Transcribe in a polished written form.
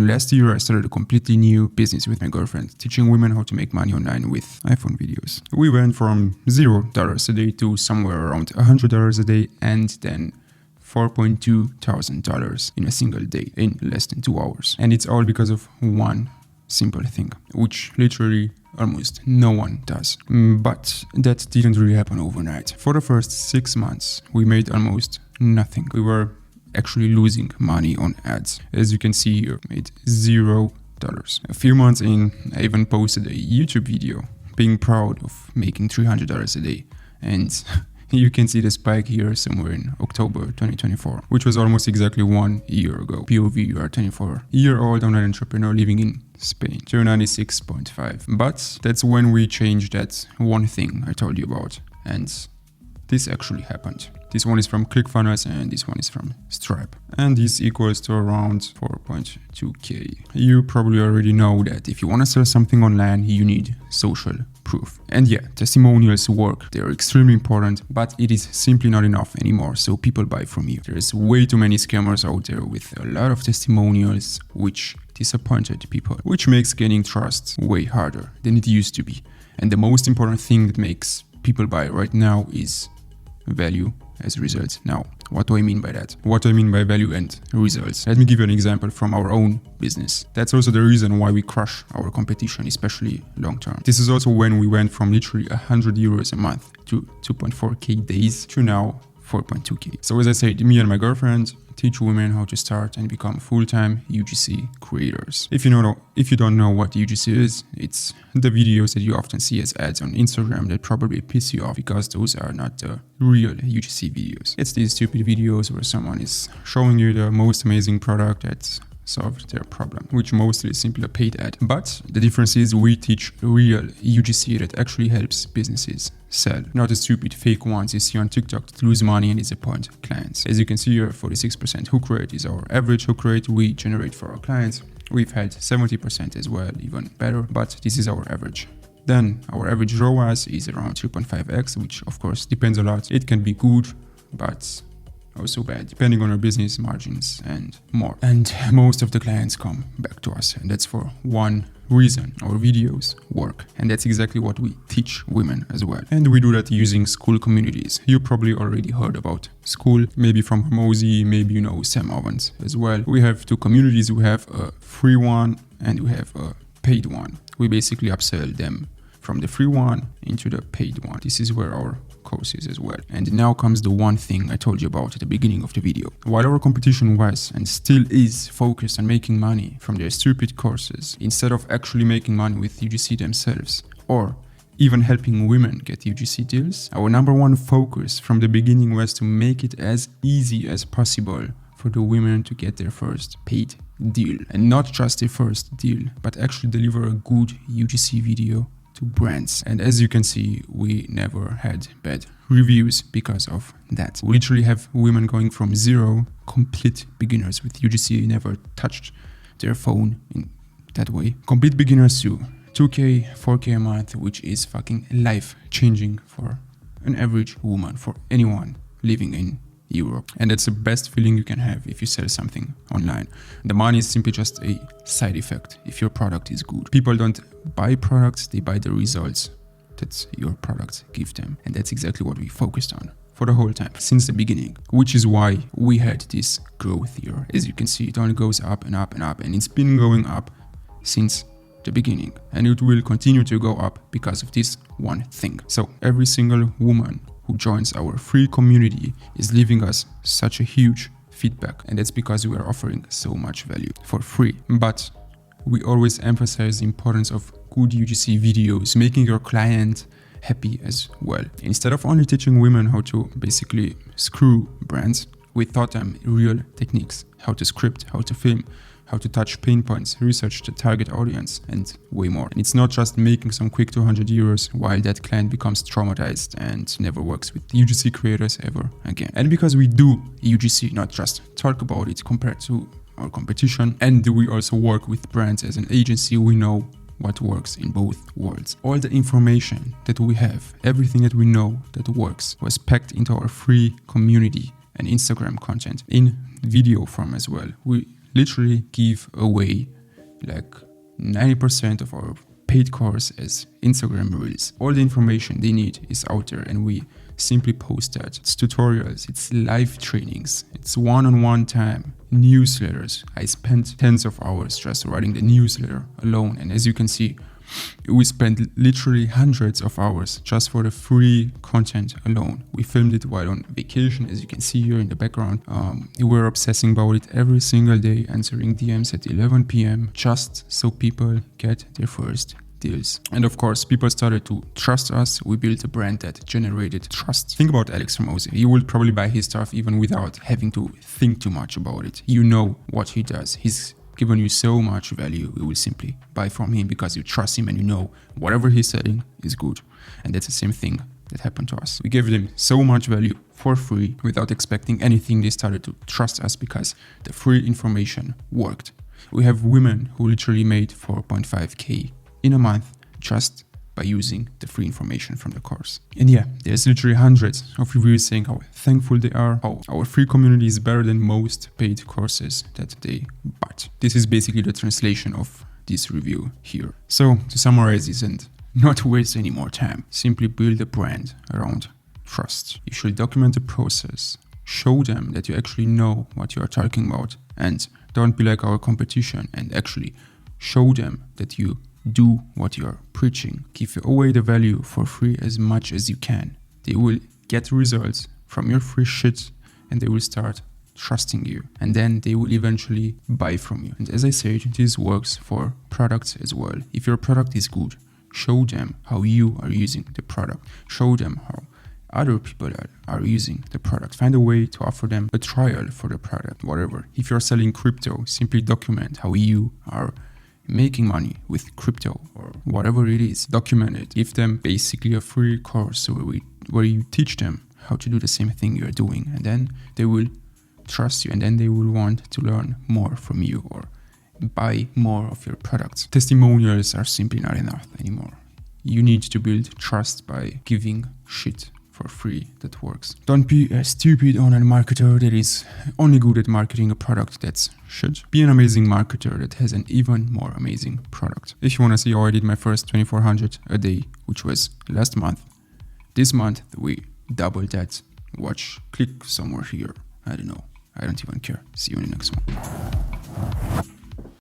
And last year I started a completely new business with my girlfriend, teaching women how to make money online with iPhone videos. We went from $0 a day to somewhere around $100 a day, and then $4,200 in a single day in less than 2 hours. And it's all because of one simple thing, which literally almost no one does. But that didn't really happen overnight. For the first 6 months, we made almost nothing. We were actually losing money on ads. As you can see here, made $0. A few months in, I even posted a YouTube video being proud of making $300 a day. And you can see the spike here somewhere in October 2024, which was almost exactly 1 year ago. POV, you are 24-year-old online entrepreneur living in Spain, 296.5. But that's when we changed that one thing I told you about. And this actually happened. This one is from ClickFunnels and this one is from Stripe. And this equals to around 4.2K. You probably already know that if you want to sell something online, you need social proof. And yeah, testimonials work. They're extremely important, but it is simply not enough anymore. So people buy from you. There's way too many scammers out there with a lot of testimonials, which disappointed people, which makes gaining trust way harder than it used to be. And the most important thing that makes people buy right now is value as results. Now, what do I mean by that? What do I mean by value and results? Let me give you an example from our own business. That's also the reason why we crush our competition, especially long term. This is also when we went from literally €100 a month to 2.4K days to now 4.2K. So as I said, me and my girlfriend teach women how to start and become full-time UGC creators. If you don't know what UGC is, it's the videos that you often see as ads on Instagram that probably piss you off because those are not the real UGC videos. It's these stupid videos where someone is showing you the most amazing product that's solved their problem, which mostly is simply a paid ad. But the difference is we teach real UGC that actually helps businesses sell, not the stupid fake ones you see on TikTok that lose money and disappoint clients. As you can see here, 46% hook rate is our average hook rate we generate for our clients. We've had 70% as well, even better, but this is our average. Then our average ROAS is around 3.5x, which of course depends a lot. It can be good, but also bad, depending on our business margins and more. And most of the clients come back to us, and that's for one reason: our videos work. And that's exactly what we teach women as well. And we do that using Skool communities. You probably already heard about Skool, maybe from Hormozi, maybe you know Sam Ovens as well. We have two communities. We have a free one and we have a paid one. We basically upsell them from the free one into the paid one. This is where our courses as well. And now comes the one thing I told you about at the beginning of the video. While our competition was and still is focused on making money from their stupid courses, instead of actually making money with UGC themselves, or even helping women get UGC deals, our number one focus from the beginning was to make it as easy as possible for the women to get their first paid deal. And not just their first deal, but actually deliver a good UGC video to brands. And as you can see, we never had bad reviews because of that. We literally have women going from zero, complete beginners with UGC, never touched their phone in that way, complete beginners to 2K, 4K a month, which is fucking life-changing for an average woman, for anyone living in Europe. And that's the best feeling you can have if you sell something online. The money is simply just a side effect if your product is good. People don't buy products, they buy the results that your products give them. And that's exactly what we focused on for the whole time, since the beginning, which is why we had this growth here. As you can see, it only goes up and up and up, and it's been going up since the beginning. And it will continue to go up because of this one thing. So every single woman who joins our free community is leaving us such a huge feedback, and that's because we are offering so much value for free. But we always emphasize the importance of good UGC videos, making your client happy as well. Instead of only teaching women how to basically screw brands, we taught them real techniques: how to script, how to film, how to touch pain points, research the target audience, and way more. And it's not just making some quick €200 while that client becomes traumatized and never works with UGC creators ever again. And because we do UGC, not just talk about it compared to our competition, and we also work with brands as an agency, we know what works in both worlds. All the information that we have, everything that we know that works, was packed into our free community and Instagram content in video form as well. We literally give away like 90% of our paid course as Instagram Reels. All the information they need is out there, and we simply post that. It's tutorials, it's live trainings, it's one-on-one time, newsletters. I spent tens of hours just writing the newsletter alone, and as you can see, we spent literally hundreds of hours just for the free content alone. We filmed it while on vacation, as you can see here in the background. We were obsessing about it every single day, answering DMs at 11 p.m. just so people get their first deals. And of course, people started to trust us. We built a brand that generated trust. Think about Alex Hormozi. You will probably buy his stuff even without having to think too much about it. You know what he does. He's given you so much value. You will simply buy from him because you trust him and you know whatever he's selling is good. And that's the same thing that happened to us. We gave them so much value for free without expecting anything. They started to trust us because the free information worked. We have women who literally made 4.5K in a month just by using the free information from the course. And yeah, there's literally hundreds of reviews saying how thankful they are, how our free community is better than most paid courses that they bought. This is basically the translation of this review here. So to summarize this and not waste any more time, simply build a brand around trust. You should document the process, show them that you actually know what you are talking about, and don't be like our competition, and actually show them that you do what you are preaching. Give away the value for free as much as you can. They will get results from your free shit and they will start trusting you, and then they will eventually buy from you. And as I said, this works for products as well. If your product is good, show them how you are using the product. Show them how other people are using the product. Find a way to offer them a trial for the product, whatever. If you're selling crypto, simply document how you are making money with crypto or whatever it is. Document it. Give them basically a free course where you teach them how to do the same thing you're doing, and then they will trust you, and then they will want to learn more from you or buy more of your products. Testimonials are simply not enough anymore. You need to build trust by giving shit for free that works. Don't be a stupid online marketer that is only good at marketing a product that's shit. Be an amazing marketer that has an even more amazing product. If you want to see how I did my first 2400 a day, which was last month, this month we doubled that. Click somewhere here. I don't know. I don't even care. See you in the next one.